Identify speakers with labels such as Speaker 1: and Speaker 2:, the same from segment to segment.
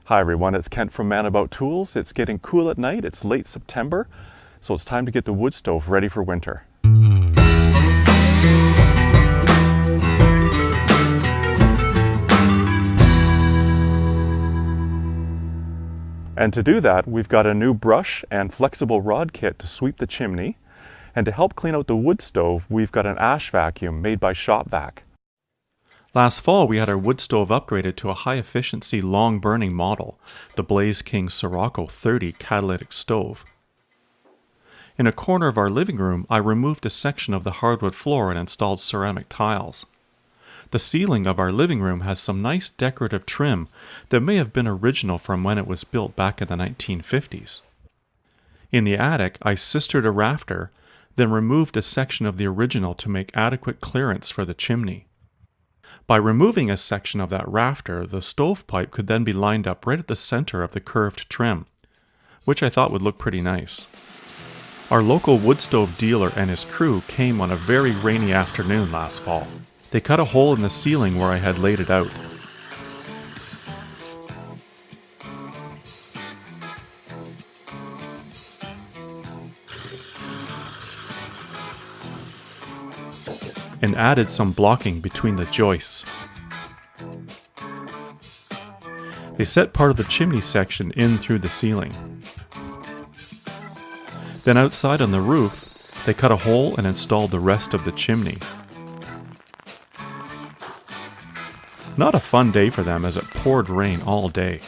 Speaker 1: Hi everyone, it's Kent from Man About Tools. It's getting cool at night, it's late September, so it's time to get the wood stove ready for winter. And to do that, we've got a new brush and flexible rod kit to sweep the chimney. And to help clean out the wood stove, we've got an ash vacuum made by ShopVac.
Speaker 2: Last fall, we had our wood stove upgraded to a high-efficiency, long-burning model, the Blaze King Sirocco 30 catalytic stove. In a corner of our living room, I removed a section of the hardwood floor and installed ceramic tiles. The ceiling of our living room has some nice decorative trim that may have been original from when it was built back in the 1950s. In the attic, I sistered a rafter, then removed a section of the original to make adequate clearance for the chimney. By removing a section of that rafter, the stovepipe could then be lined up right at the center of the curved trim, which I thought would look pretty nice. Our local wood stove dealer and his crew came on a very rainy afternoon last fall. They cut a hole in the ceiling where I had laid it out. And added some blocking between the joists. They set part of the chimney section in through the ceiling. Then outside on the roof, they cut a hole and installed the rest of the chimney. Not a fun day for them as it poured rain all day.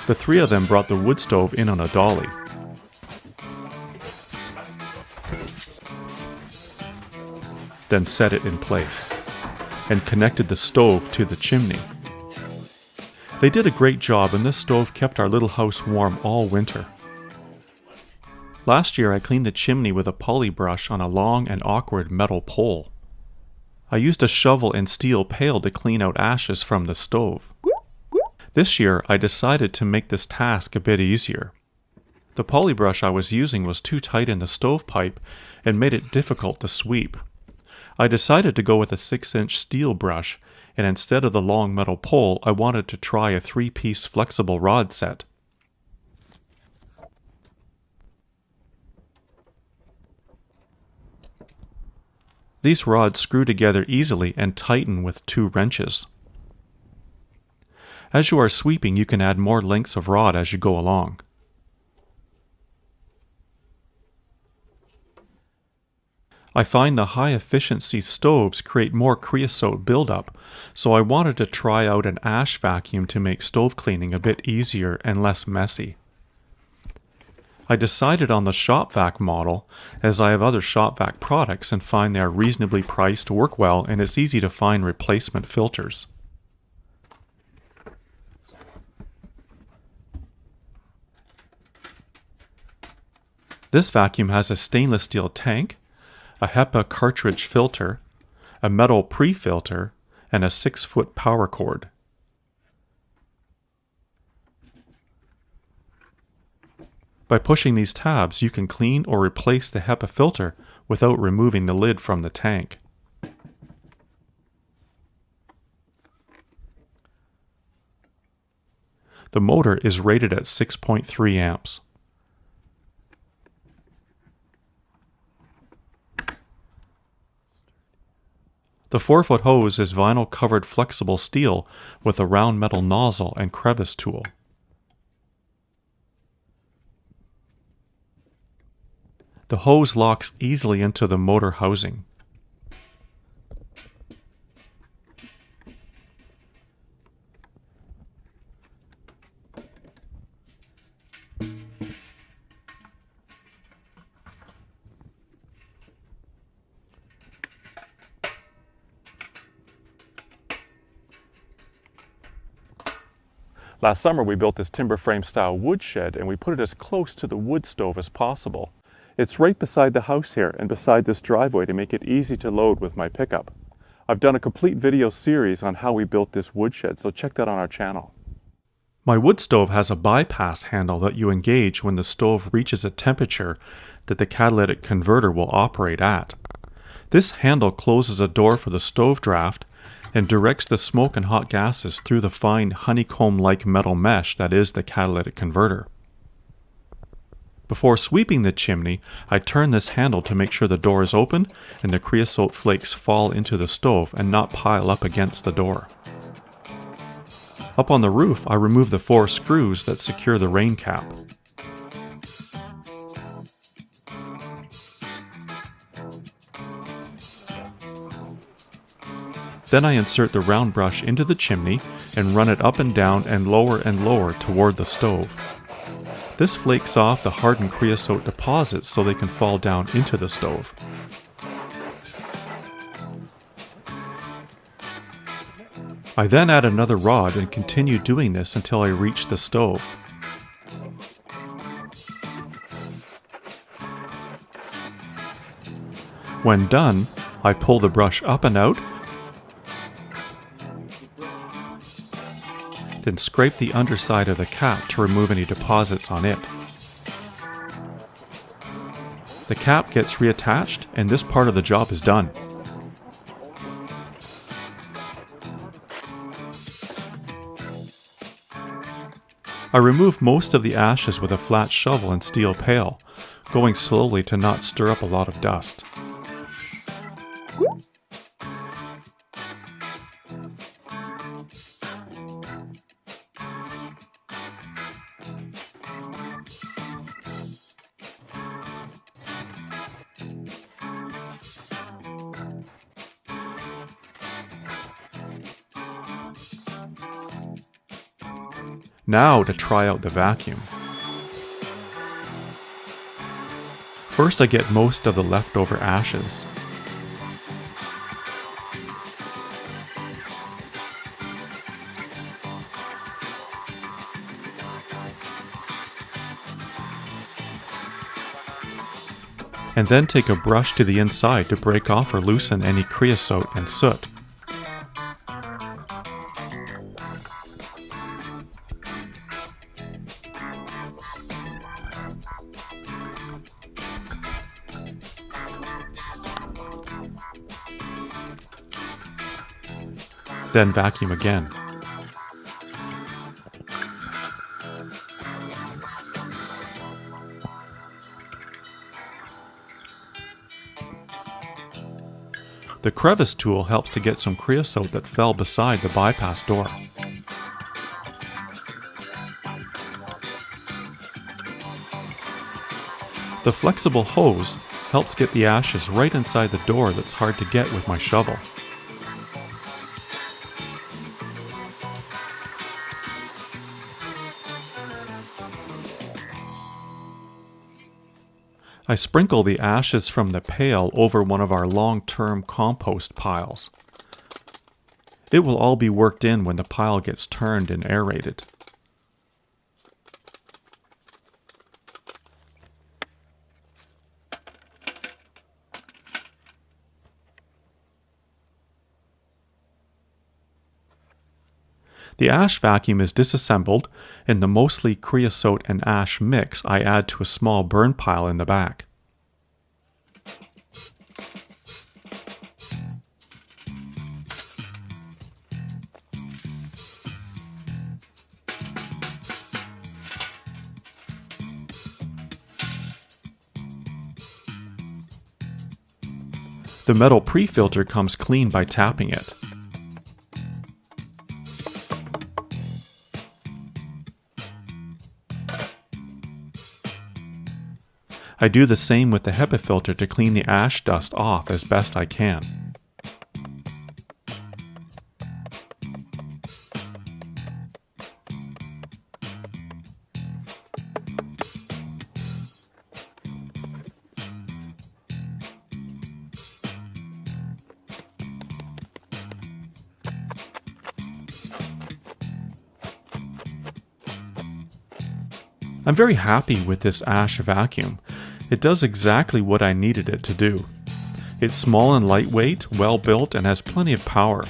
Speaker 2: The three of them brought the wood stove in on a dolly. Then set it in place, and connected the stove to the chimney. They did a great job, and this stove kept our little house warm all winter. Last year I cleaned the chimney with a poly brush on a long and awkward metal pole. I used a shovel and steel pail to clean out ashes from the stove. This year, I decided to make this task a bit easier. The poly brush I was using was too tight in the stovepipe and made it difficult to sweep. I decided to go with a 6-inch steel brush, and instead of the long metal pole, I wanted to try a 3-piece flexible rod set. These rods screw together easily and tighten with 2 wrenches. As you are sweeping, you can add more lengths of rod as you go along. I find the high-efficiency stoves create more creosote buildup, so I wanted to try out an ash vacuum to make stove cleaning a bit easier and less messy. I decided on the ShopVac model, as I have other ShopVac products and find they are reasonably priced, work well, and it's easy to find replacement filters. This vacuum has a stainless steel tank, a HEPA cartridge filter, a metal pre-filter, and a 6-foot power cord. By pushing these tabs, you can clean or replace the HEPA filter without removing the lid from the tank. The motor is rated at 6.3 amps. The 4-foot hose is vinyl-covered flexible steel with a round metal nozzle and crevice tool. The hose locks easily into the motor housing.
Speaker 1: Last summer we built this timber frame style wood shed and we put it as close to the wood stove as possible. It's right beside the house here and beside this driveway to make it easy to load with my pickup. I've done a complete video series on how we built this woodshed, so check that on our channel.
Speaker 2: My wood stove has a bypass handle that you engage when the stove reaches a temperature that the catalytic converter will operate at. This handle closes a door for the stove draft and directs the smoke and hot gases through the fine honeycomb-like metal mesh that is the catalytic converter. Before sweeping the chimney, I turn this handle to make sure the door is open and the creosote flakes fall into the stove and not pile up against the door. Up on the roof, I remove the 4 screws that secure the rain cap. Then I insert the round brush into the chimney and run it up and down and lower toward the stove. This flakes off the hardened creosote deposits so they can fall down into the stove. I then add another rod and continue doing this until I reach the stove. When done, I pull the brush up and out, then scrape the underside of the cap to remove any deposits on it. The cap gets reattached and this part of the job is done. I remove most of the ashes with a flat shovel and steel pail, going slowly to not stir up a lot of dust. Now to try out the vacuum. First I get most of the leftover ashes. And then take a brush to the inside to break off or loosen any creosote and soot. Then vacuum again. The crevice tool helps to get some creosote that fell beside the bypass door. The flexible hose helps get the ashes right inside the door that's hard to get with my shovel. I sprinkle the ashes from the pail over one of our long-term compost piles. It will all be worked in when the pile gets turned and aerated. The ash vacuum is disassembled, and the mostly creosote and ash mix I add to a small burn pile in the back. The metal pre-filter comes clean by tapping it. I do the same with the HEPA filter to clean the ash dust off as best I can. I'm very happy with this ash vacuum. It does exactly what I needed it to do. It's small and lightweight, well built, and has plenty of power.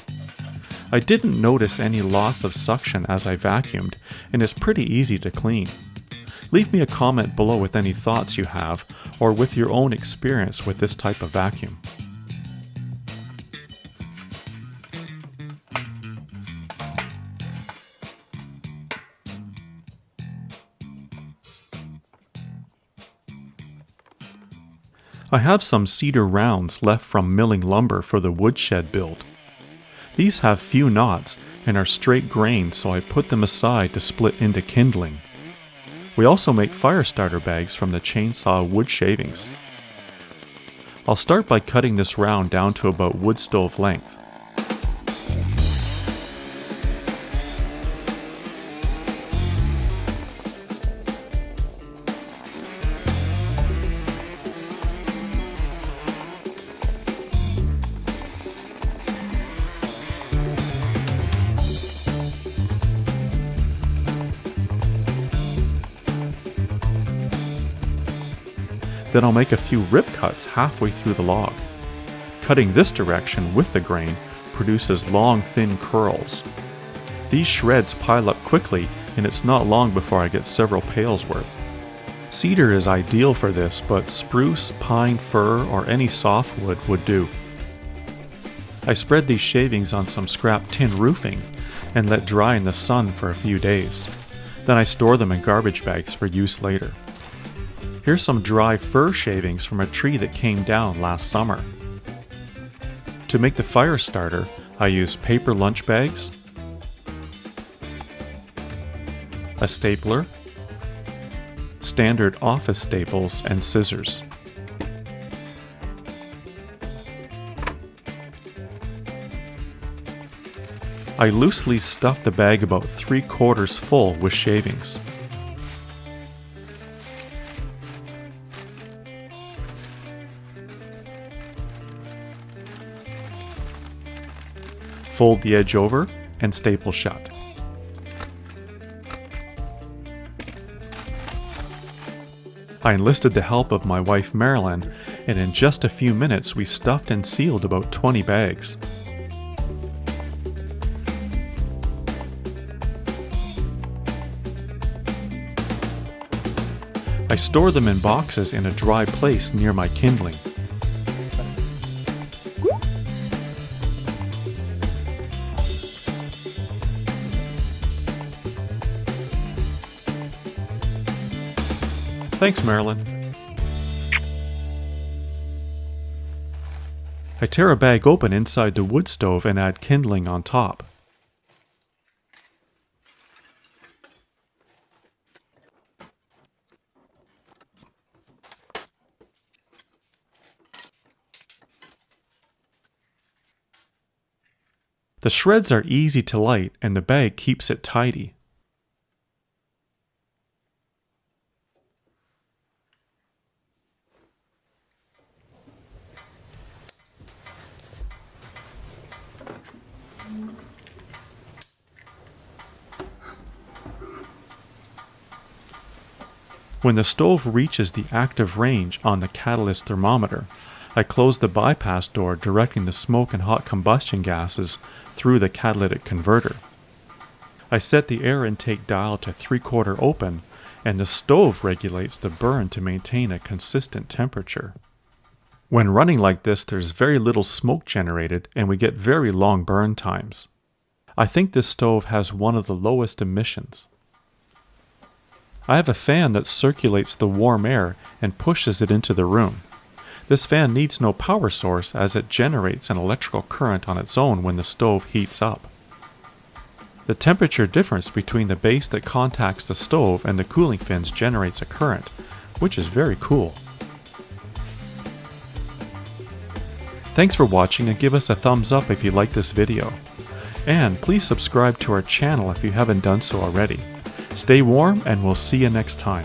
Speaker 2: I didn't notice any loss of suction as I vacuumed, and it's pretty easy to clean. Leave me a comment below with any thoughts you have, or with your own experience with this type of vacuum. I have some cedar rounds left from milling lumber for the woodshed build. These have few knots and are straight grained, so I put them aside to split into kindling. We also make fire starter bags from the chainsaw wood shavings. I'll start by cutting this round down to about wood stove length. Then I'll make a few rip cuts halfway through the log. Cutting this direction with the grain produces long, thin curls. These shreds pile up quickly, and it's not long before I get several pails worth. Cedar is ideal for this, but spruce, pine, fir, or any softwood would do. I spread these shavings on some scrap tin roofing and let dry in the sun for a few days. Then I store them in garbage bags for use later. Here's some dry fir shavings from a tree that came down last summer. To make the fire starter, I use paper lunch bags, a stapler, standard office staples, and scissors. I loosely stuff the bag about 3/4 full with shavings. Fold the edge over and staple shut. I enlisted the help of my wife Marilyn, and in just a few minutes we stuffed and sealed about 20 bags. I store them in boxes in a dry place near my kindling. Thanks, Marilyn. I tear a bag open inside the wood stove and add kindling on top. The shreds are easy to light and the bag keeps it tidy. When the stove reaches the active range on the catalyst thermometer, I close the bypass door directing the smoke and hot combustion gases through the catalytic converter. I set the air intake dial to 3/4 open, and the stove regulates the burn to maintain a consistent temperature. When running like this, there's very little smoke generated and we get very long burn times. I think this stove has one of the lowest emissions. I have a fan that circulates the warm air and pushes it into the room. This fan needs no power source as it generates an electrical current on its own when the stove heats up. The temperature difference between the base that contacts the stove and the cooling fins generates a current, which is very cool. Thanks for watching, and give us a thumbs up if you like this video. And please subscribe to our channel if you haven't done so already. Stay warm, and we'll see you next time.